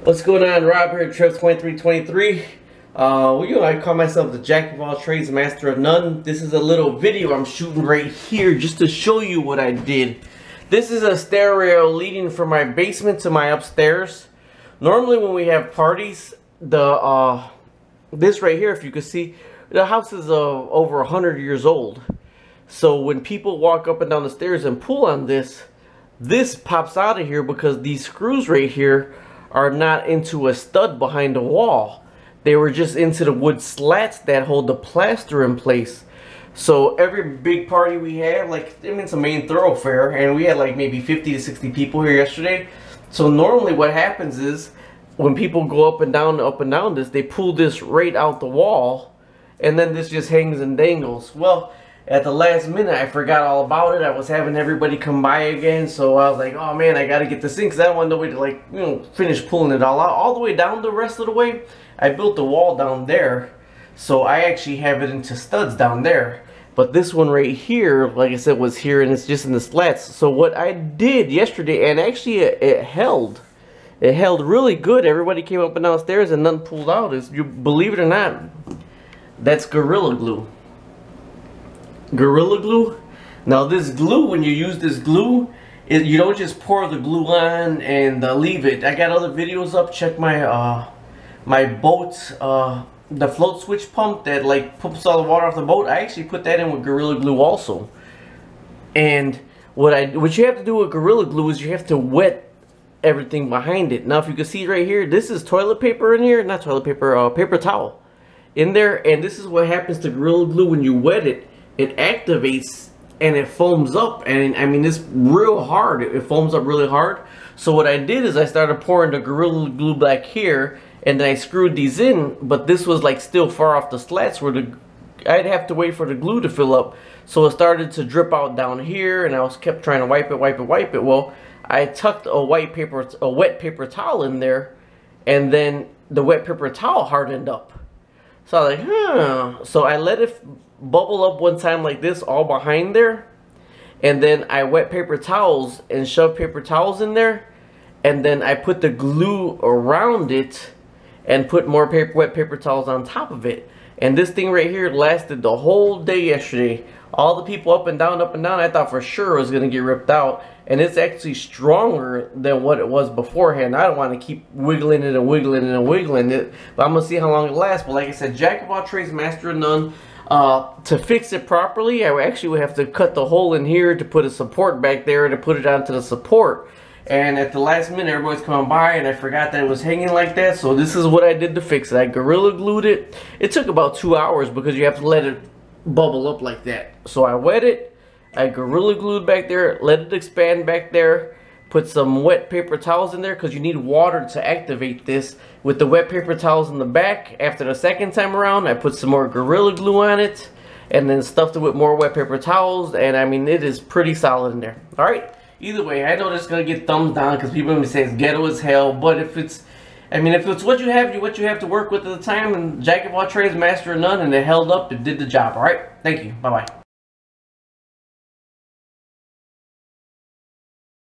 What's going on? Rob here at Trev2323. I call myself the Jack of all trades, master of none. This is a little video I'm shooting right here just to show you what I did. This is a stair rail leading from my basement to my upstairs. Normally when we have parties, this right here, if you can see, the house is over 100 years old. So when people walk up and down the stairs and pull on this pops out of here because these screws right here are not into a stud behind the wall. They were just into the wood slats that hold the plaster in place. So every big party we have, it's a main thoroughfare, and we had like maybe 50 to 60 people here yesterday. So normally what happens is when people go up and down this, they pull this right out the wall, and then this just hangs and dangles. Well, at the last minute, I forgot all about it. I was having everybody come by again, so I was like, oh man, I gotta get this thing, because I want nobody to finish pulling it all out. All the way down the rest of the way, I built the wall down there, so I actually have it into studs down there. But this one right here, like I said, was here, and it's just in the slats. So what I did yesterday, and actually it held really good. Everybody came up and downstairs and none pulled out. You believe it or not, that's Gorilla Glue. Gorilla Glue. Now this glue, when you use this glue, you don't just pour the glue on and leave it. I got other videos up. Check my my boat, the float switch pump that pumps all the water off the boat. I actually put that in with Gorilla Glue also. And what you have to do with Gorilla Glue is you have to wet everything behind it. Now if you can see right here, this is toilet paper in here, not toilet paper, paper towel in there, and this is what happens to Gorilla Glue when you wet it. It activates and it foams up, and I mean it's real hard. It foams up really hard. So what I did is I started pouring the Gorilla Glue back here, and then I screwed these in, but this was still far off the slats where I'd have to wait for the glue to fill up. So it started to drip out down here, and I kept trying to wipe it. Well, I tucked a wet paper towel in there, and then the wet paper towel hardened up. So I was like, huh. So I let it bubble up one time like this, all behind there, and then I wet paper towels and shoved paper towels in there, and then I put the glue around it and put more wet paper towels on top of it. And this thing right here lasted the whole day yesterday. All the people up and down, I thought for sure it was going to get ripped out. And it's actually stronger than what it was beforehand. I don't want to keep wiggling it and wiggling it and wiggling it, but I'm going to see how long it lasts. But like I said, Jack of all trades, master of none. To fix it properly, I actually would have to cut the hole in here to put a support back there to put it onto the support. And at the last minute, everybody's coming by, and I forgot that it was hanging like that. So this is what I did to fix it. I Gorilla Glued it. It took about 2 hours because you have to let it bubble up like that. So I wet it, I Gorilla Glued back there, let it expand back there, put some wet paper towels in there because you need water to activate this. With the wet paper towels in the back, after the second time around, I put some more Gorilla Glue on it, and then stuffed it with more wet paper towels, and I mean, it is pretty solid in there. Alright, either way, I know this is going to get thumbs down because people are going to say it's ghetto as hell, but if it's what you have to work with at the time, and Jack of all trades, master of none, and it held up, it did the job. Alright, thank you, bye-bye.